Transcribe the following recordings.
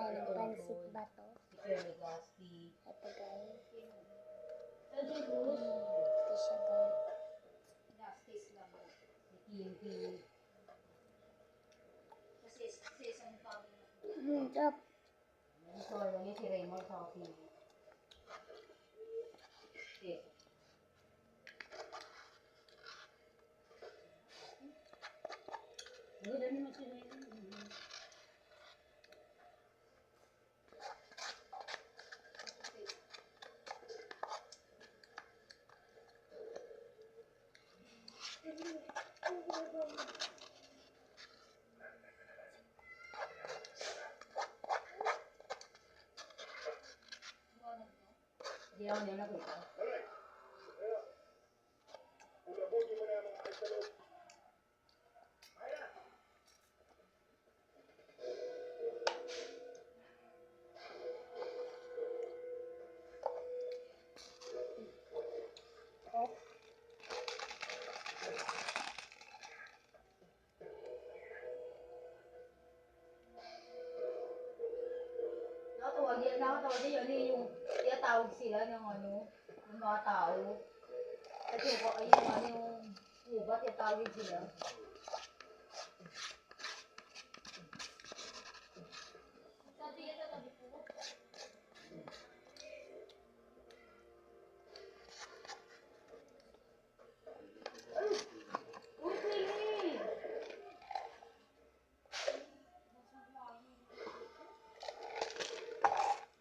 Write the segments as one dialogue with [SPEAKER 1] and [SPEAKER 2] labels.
[SPEAKER 1] tayo ng pansit bato.
[SPEAKER 2] Security Gaspi.
[SPEAKER 1] Ito guys.
[SPEAKER 2] Ito
[SPEAKER 1] siya guys.
[SPEAKER 2] Gastis lang. Kimpi. Kasi isang pang...
[SPEAKER 1] Drop.
[SPEAKER 2] So, yun si Raymond sa si... Okay. Wala naman si Raymond. Hindi ako nila nakita. Nakatawag yun yung tinatawag sila ng ano, ng mga tao. Kasi ayun ano yung ubat, tinatawag sila.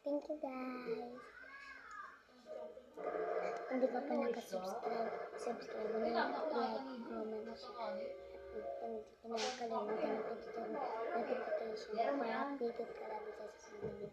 [SPEAKER 1] Thank you guys. Hindi ka pa nakasubscribe, subscribe mo na, like, comment, share. At hindi ko na kalimutan mag-hit yung notification para updated ka lagi sa susunod.